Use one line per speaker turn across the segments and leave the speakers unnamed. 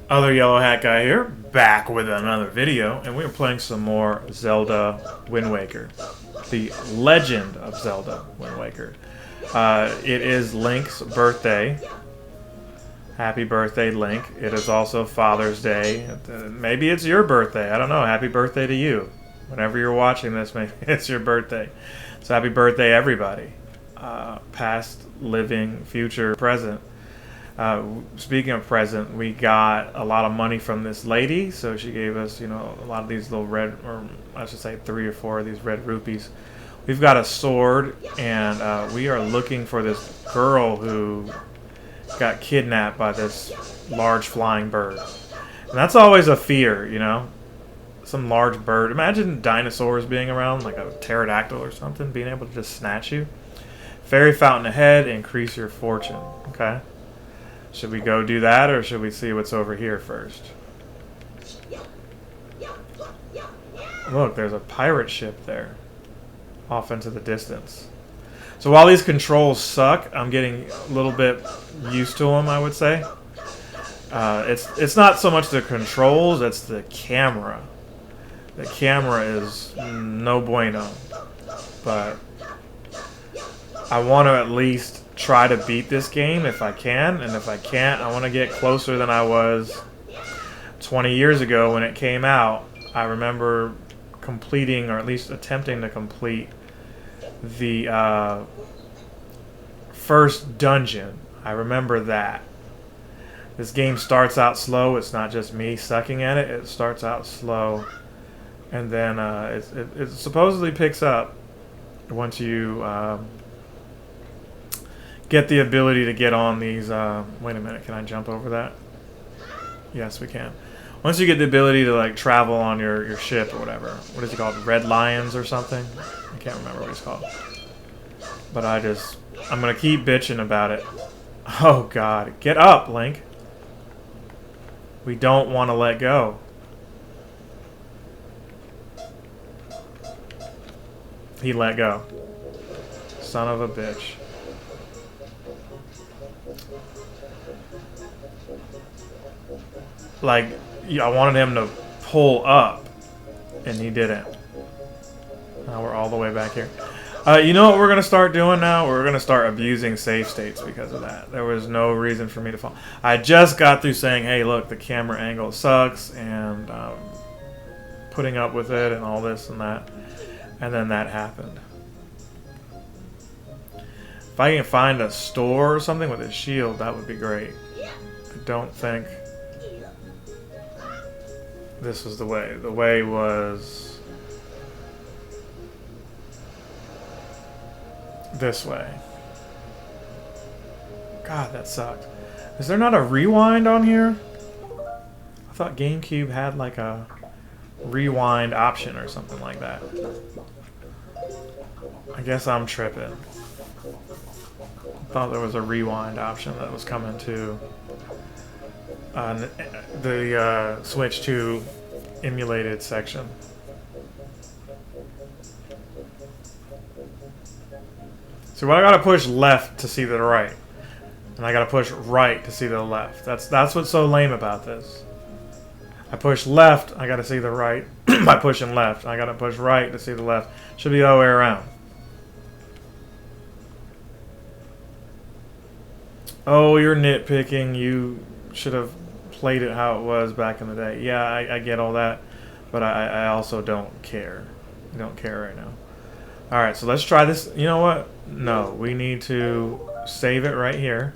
Other yellow hat guy here, back with another video, and we're playing some more Zelda Wind Waker. The Legend of Zelda Wind Waker. It is Link's birthday. Happy birthday, Link. It is also Father's Day. Maybe it's your birthday. I don't know. Happy birthday to you. Whenever you're watching this, maybe it's your birthday. So happy birthday, everybody. Past, living, future, present. Speaking of present, we got a lot of money from this lady, so she gave us, you know, a lot of these little red, or I should say 3 or 4 of these red rupees. We've got a sword, and we are looking for this girl who got kidnapped by this large flying bird. And that's always a fear, you know? Some large bird. Imagine dinosaurs being around, like a pterodactyl or something, being able to just snatch you. Fairy fountain ahead, increase your fortune. Okay. Should we go do that, or should we see what's over here first? Look, there's a pirate ship there, off into the distance. So while these controls suck, I'm getting a little bit used to them, I would say. It's not so much the controls, it's the camera. The camera is no bueno. But I want to at least try to beat this game if I can, and if I can't, I want to get closer than I was 20 years ago when it came out. I remember completing, or at least attempting to complete, the first dungeon. I remember that. This game starts out slow. It's not just me sucking at it. It starts out slow, and then it supposedly picks up once you get the ability to get on these. Wait a minute, can I jump over that? Yes, we can. Once you get the ability to like travel on your ship or whatever. What is it called? Red Lions or something? I can't remember what it's called. But I'm gonna keep bitching about it. Oh God, get up, Link. We don't want to let go. He let go. Son of a bitch. Like, I wanted him to pull up, and he didn't. Now we're all the way back here. You know what we're going to start doing now? We're going to start abusing save states because of that. There was no reason for me to fall. I just got through saying, hey, look, the camera angle sucks, and putting up with it and all this and that. And then that happened. If I can find a store or something with a shield, that would be great. I don't think this was the way. The way was this way. God, that sucked. Is there not a rewind on here? I thought GameCube had like a rewind option or something like that. I guess I'm tripping. I thought there was a rewind option that was coming to the Switch 2 emulated section. So I gotta push left to see the right, and I gotta push right to see the left. That's what's so lame about this. I push left, I gotta see the right. By pushing left, I gotta push right to see the left. Should be the other way around. Oh, you're nitpicking. You should have played it how it was back in the day. Yeah, I get all that, but I also don't care. I don't care right now. Alright, so let's try this. You know what? No, we need to save it right here.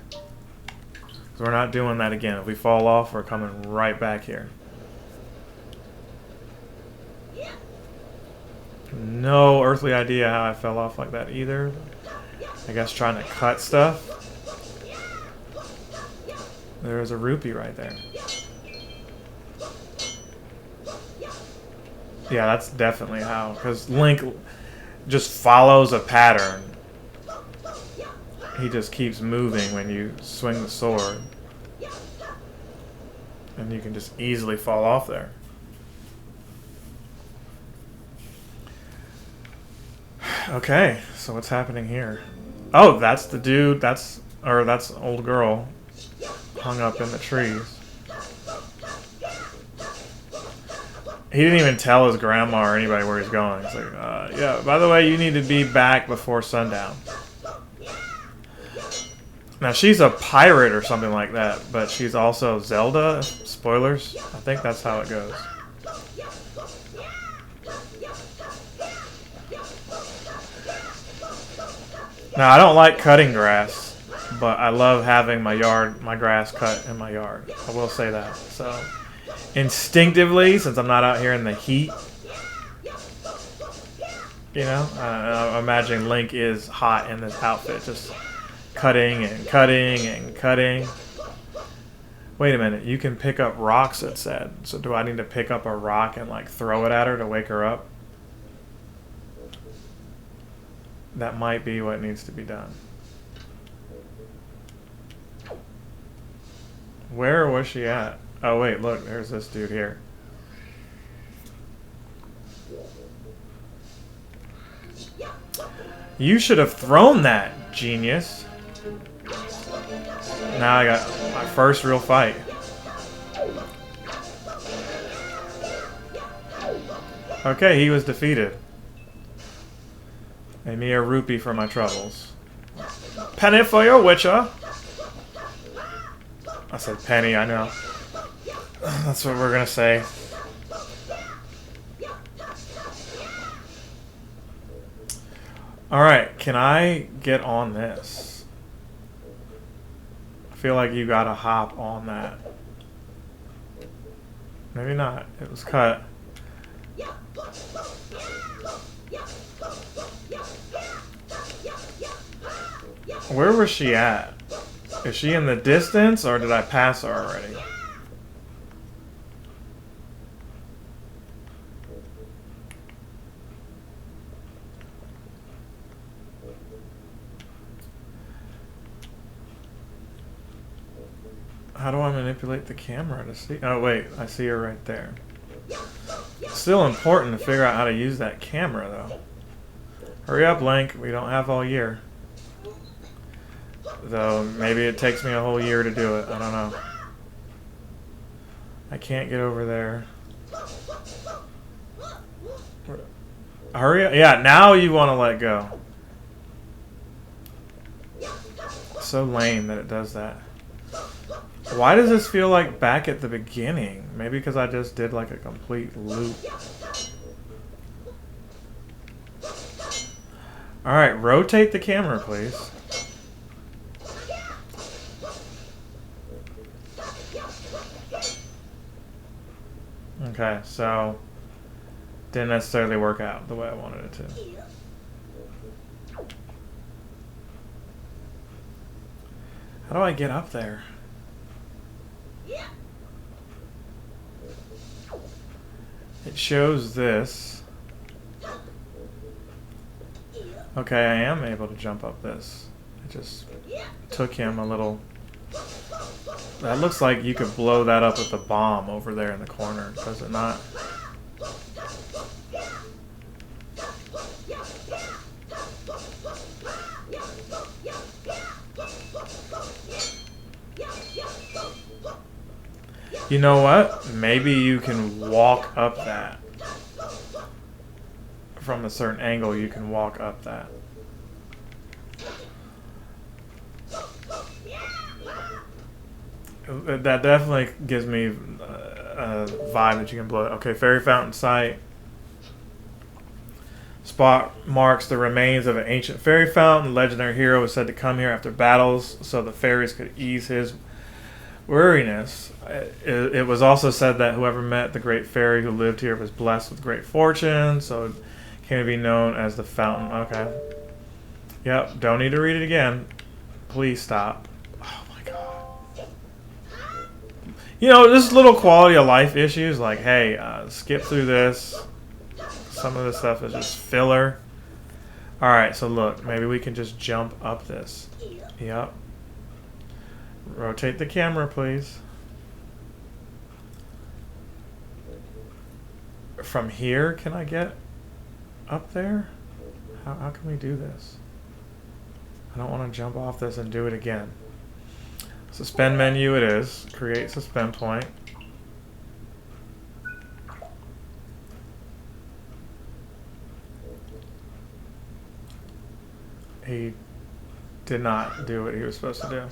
So we're not doing that again. If we fall off, we're coming right back here. No earthly idea how I fell off like that either. I guess trying to cut stuff. There's a rupee right there. Yeah, that's definitely how. Because Link just follows a pattern. He just keeps moving when you swing the sword. And you can just easily fall off there. Okay, so what's happening here? Oh, that's the dude. That's old girl hung up in the trees. He didn't even tell his grandma or anybody where he's going. He's like, yeah, by the way, you need to be back before sundown. Now, she's a pirate or something like that, but she's also Zelda. Spoilers. I think that's how it goes. Now, I don't like cutting grass, but I love having my grass cut in my yard. I will say that. So, instinctively, since I'm not out here in the heat, you know, I imagine Link is hot in this outfit, just cutting and cutting and cutting. Wait a minute, you can pick up rocks, it said. So do I need to pick up a rock and like throw it at her to wake her up? That might be what needs to be done. Where was she at? Oh wait, look, there's this dude here. You should have thrown that, genius. Now I got my first real fight. Okay, he was defeated. Made me a rupee for my troubles. Penny for your witcher. I said penny, I know. That's what we're gonna say. Alright, can I get on this? I feel like you gotta hop on that. Maybe not. It was cut. Where was she at? Is she in the distance or did I pass her already? How do I manipulate the camera to see? Oh wait, I see her right there. Still important to figure out how to use that camera though. Hurry up, Link. We don't have all year. Though maybe it takes me a whole year to do it. I don't know. I can't get over there. Hurry up. Yeah, now you want to let go. So lame that it does that. Why does this feel like back at the beginning? Maybe because I just did like a complete loop. Alright, rotate the camera, please. Okay, so didn't necessarily work out the way I wanted it to. How do I get up there? It shows this. Okay, I am able to jump up this. It just took him a little... That looks like you could blow that up with the bomb over there in the corner, does it not? You know what? Maybe you can walk up that. From a certain angle, you can walk up that. That definitely gives me a vibe that you can blow it. Okay, fairy fountain site. Spot marks the remains of an ancient fairy fountain. Legendary hero was said to come here after battles so the fairies could ease his weariness. It was also said that whoever met the great fairy who lived here was blessed with great fortune, so it came to be known as the fountain. Okay. Yep, don't need to read it again. Please stop. Oh my god. You know, just little quality of life issues like, hey, skip through this. Some of this stuff is just filler. Alright, so look, maybe we can just jump up this. Yep. Rotate the camera, please. From here, can I get up there? How can we do this? I don't want to jump off this and do it again. Suspend menu it is. Create suspend point. he did not do what he was supposed to do.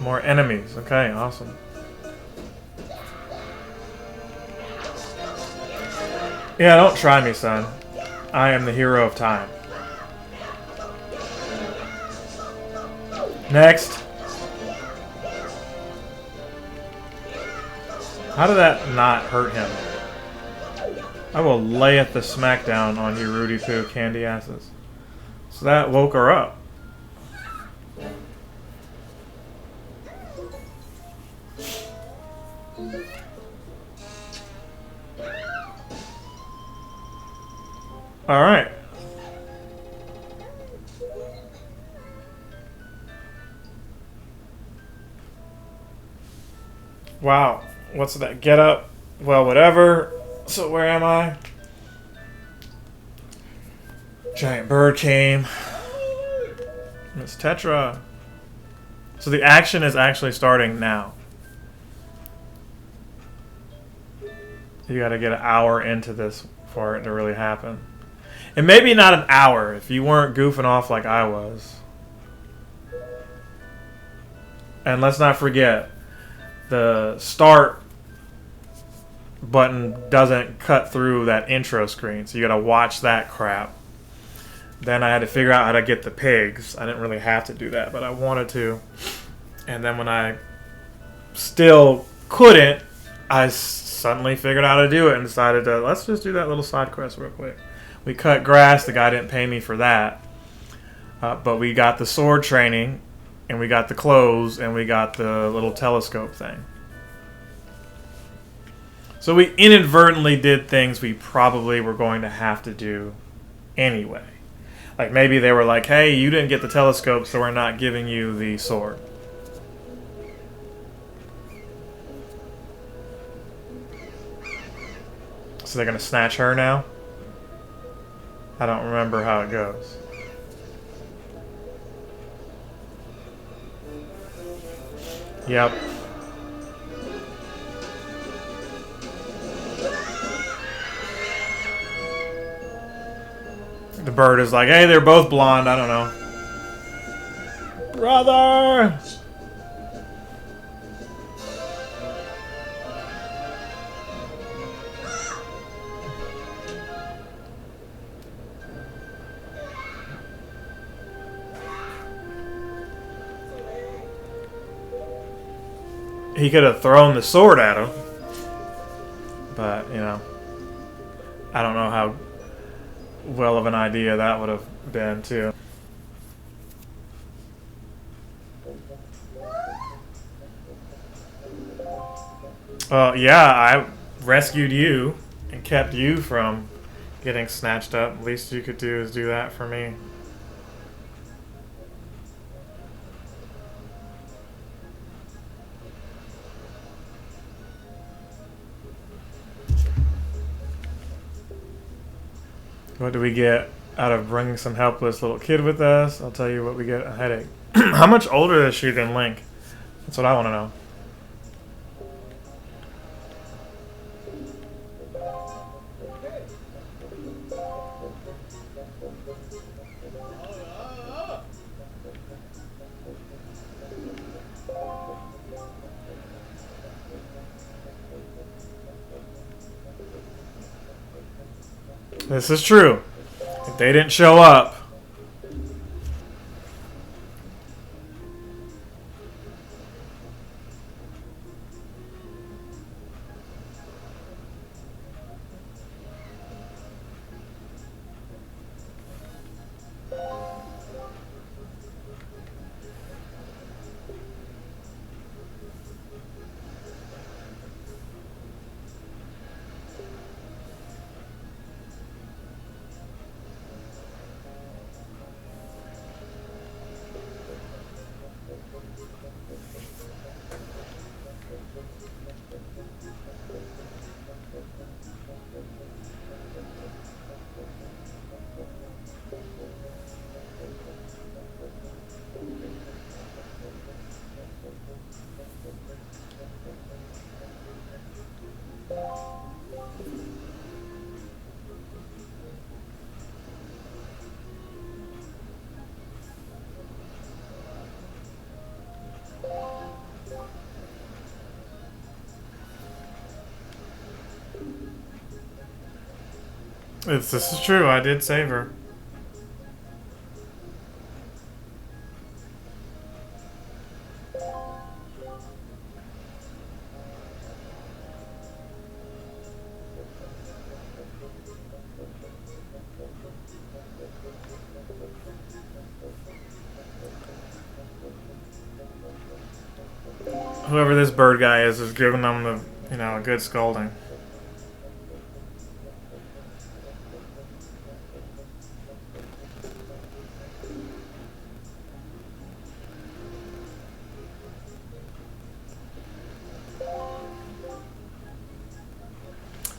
More enemies. Okay, awesome. Yeah, don't try me, son. I am the hero of time. Next. How did that not hurt him? I will layeth the smackdown on you, Rudy Poo candy asses. So that woke her up. All right. Wow. What's that? Get up. Well, whatever. So where am I? Giant bird came. Miss Tetra. So the action is actually starting now. You got to get an hour into this for it to really happen. And maybe not an hour if you weren't goofing off like I was. And let's not forget, the start button doesn't cut through that intro screen, so you gotta watch that crap. Then I had to figure out how to get the pigs. I didn't really have to do that, but I wanted to. And then when I still couldn't, I suddenly figured out how to do it and decided to, let's just do that little side quest real quick. We cut grass. The guy didn't pay me for that. But we got the sword training, and we got the clothes, and we got the little telescope thing. So we inadvertently did things we probably were going to have to do anyway. Like maybe they were like, hey, you didn't get the telescope, so we're not giving you the sword. So they're going to snatch her now? I don't remember how it goes. Yep. The bird is like, hey, they're both blonde. I don't know. Brother! He could have thrown the sword at him. But, you know, I don't know how well of an idea that would have been, too. Yeah, I rescued you and kept you from getting snatched up. Least you could do is do that for me. What do we get out of bringing some helpless little kid with us? I'll tell you what, we get a headache. How much older is she than Link? That's what I want to know. This is true. If they didn't show up, This is true. I did save her. Whoever this bird guy is giving them the, you know, a good scolding.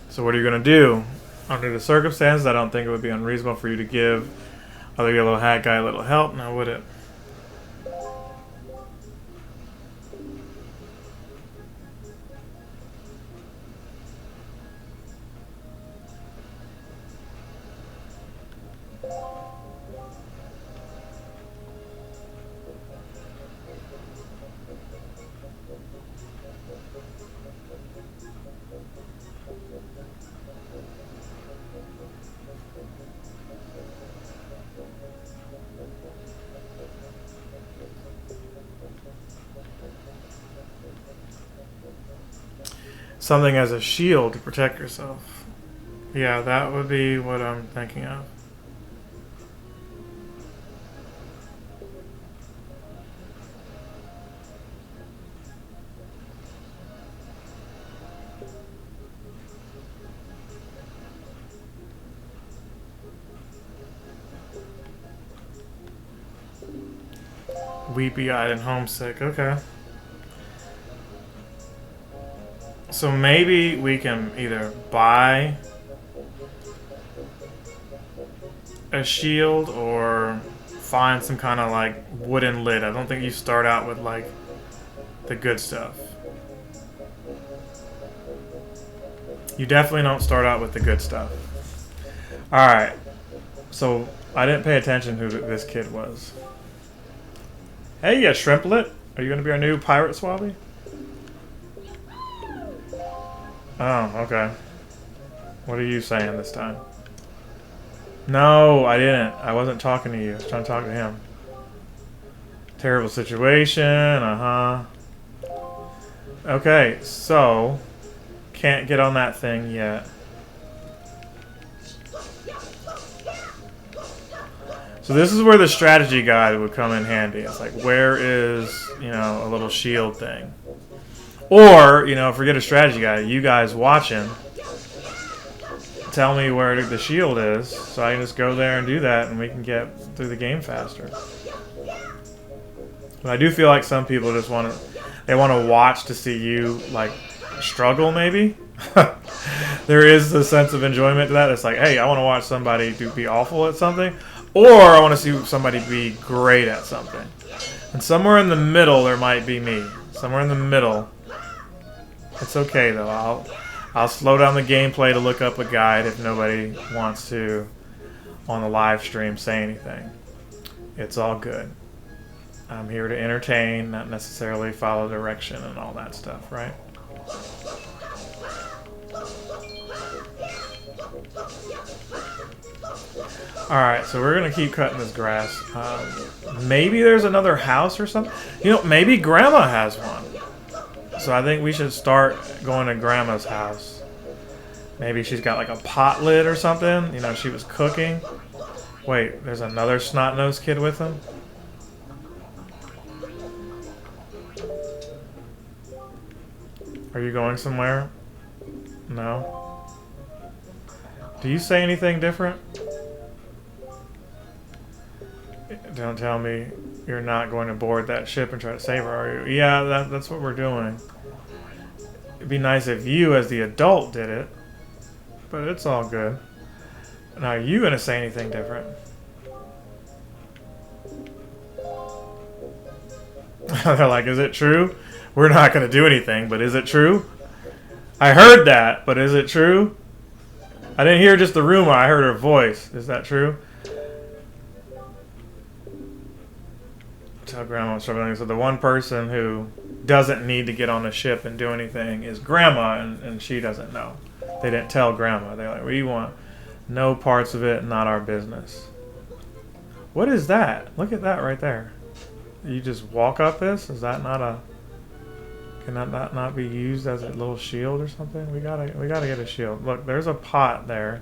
So what are you going to do? Under the circumstances, I don't think it would be unreasonable for you to give other yellow hat guy a little help, now would it? Something as a shield to protect yourself. Yeah, that would be what I'm thinking of. Weepy-eyed and homesick. Okay. So maybe we can either buy a shield or find some kind of like wooden lid. I don't think you start out with like the good stuff. You definitely don't start out with the good stuff. Alright. So I didn't pay attention who this kid was. Hey, you shrimplet. Are you going to be our new pirate swabby? Oh, okay. What are you saying this time? No, I didn't. I wasn't talking to you. I was trying to talk to him. Terrible situation. Okay, so can't get on that thing yet. So this is where the strategy guide would come in handy. It's like, where is, you know, a little shield thing? Or, you know, forget a strategy guide. You guys watching, tell me where the shield is, so I can just go there and do that, and we can get through the game faster. But I do feel like some people just want to watch to see you, like, struggle, maybe. There is a sense of enjoyment to that. It's like, hey, I want to watch somebody be awful at something, or I want to see somebody be great at something. And somewhere in the middle, there might be me. Somewhere in the middle. It's okay though. I'll slow down the gameplay to look up a guide if nobody wants to on the live stream say anything. It's all good. I'm here to entertain, not necessarily follow direction and all that stuff, right? Alright, so we're going to keep cutting this grass. Maybe there's another house or something. You know, maybe Grandma has one. So I think we should start going to Grandma's house. Maybe she's got like a pot lid or something. You know, she was cooking. Wait, there's another snot-nosed kid with him? Are you going somewhere? No? Do you say anything different? Don't tell me you're not going to board that ship and try to save her, are you? Yeah, that's what we're doing. It'd be nice if you, as the adult, did it. But it's all good. Now, are you going to say anything different? They're like, is it true? We're not going to do anything, but is it true? I heard that, but is it true? I didn't hear just the rumor, I heard her voice. Is that true? Tell Grandma something. So the one person who doesn't need to get on the ship and do anything is Grandma, and she doesn't know. They didn't tell Grandma. They're like, what do you want? No parts of it, not our business. What is that? Look at that right there. You just walk up this? Is that not a... Can that not be used as a little shield or something? We gotta get a shield. Look, there's a pot there.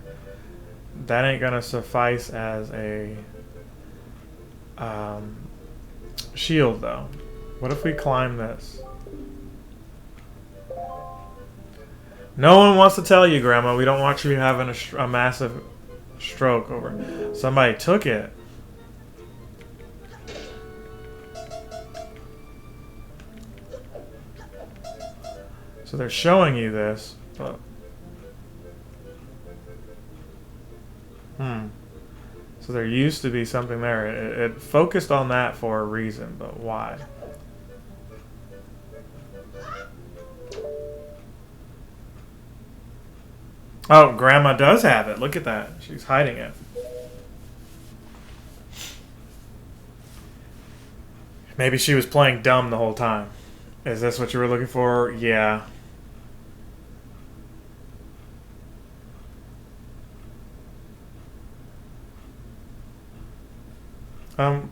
That ain't gonna suffice as a shield though. What if we climb this? No one wants to tell you, Grandma. We don't want you having a massive stroke over. Somebody took it. So they're showing you this, but so there used to be something there. It focused on that for a reason, but why? Oh, Grandma does have it. Look at that. She's hiding it. Maybe she was playing dumb the whole time. Is this what you were looking for? Yeah.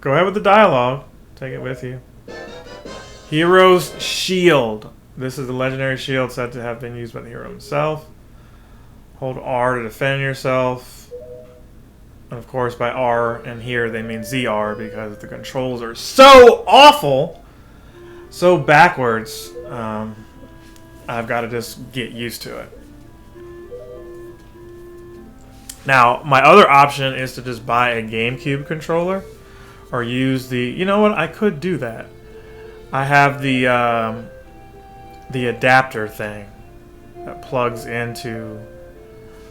Go ahead with the dialogue. Take it with you. Hero's Shield. This is the legendary shield said to have been used by the hero himself. Hold R to defend yourself. And of course by R and here they mean ZR because the controls are so awful. So backwards. I've got to just get used to it. Now, my other option is to just buy a GameCube controller. Or use the... You know what? I could do that. I have the adapter thing that plugs into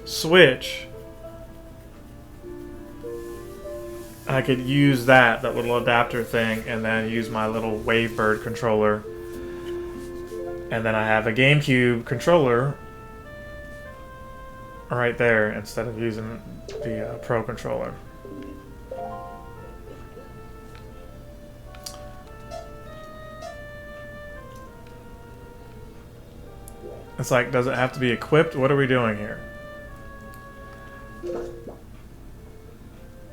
Switch. I could use that little adapter thing, and then use my little Wavebird controller. And then I have a GameCube controller right there instead of using the Pro controller. It's like, does it have to be equipped? What are we doing here?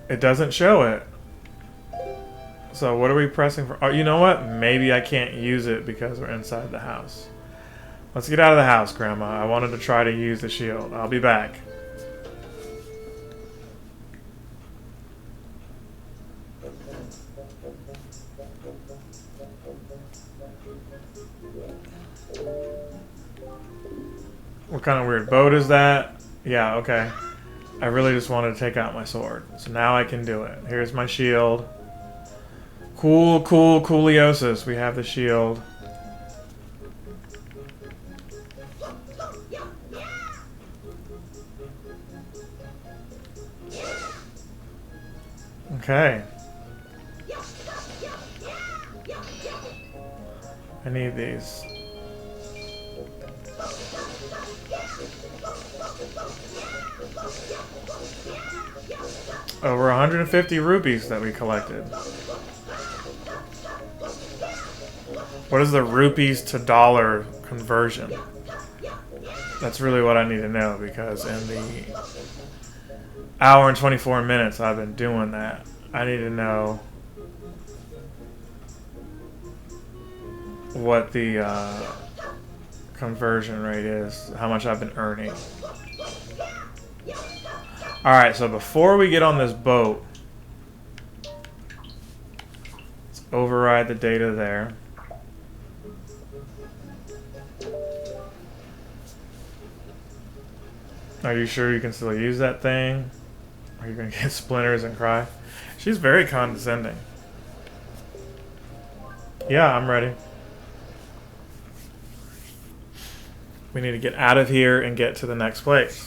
It doesn't show it. So what are we pressing for? Oh, you know what? Maybe I can't use it because we're inside the house. Let's get out of the house, Grandma. I wanted to try to use the shield. I'll be back. What kind of weird boat is that? Yeah, okay. I really just wanted to take out my sword. So now I can do it. Here's my shield. Cool, cooliosis. We have the shield. Okay. I need these. Over 150 rupees that we collected. What is the rupees to dollar conversion? That's really what I need to know, because in the hour and 24 minutes I've been doing that, I need to know what the conversion rate is, how much I've been earning. Alright, so before we get on this boat, let's override the data there. Are you sure you can still use that thing? Are you going to get splinters and cry? She's very condescending. Yeah, I'm ready. We need to get out of here and get to the next place.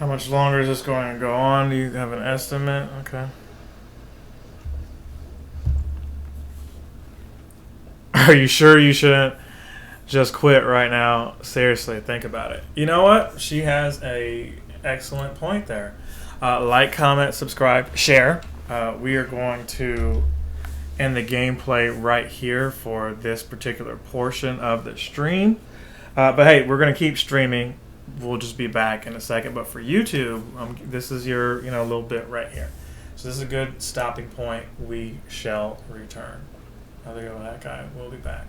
How much longer is this going to go on? Do you have an estimate? Okay. Are you sure you shouldn't just quit right now? Seriously, think about it. You know what? She has a excellent point there. Like, comment, subscribe, share. We are going to end the gameplay right here for this particular portion of the stream. But hey, we're going to keep streaming. We'll just be back in a second. But for YouTube, this is your little bit right here. So this is a good stopping point. We shall return. There you go, that guy. We'll be back.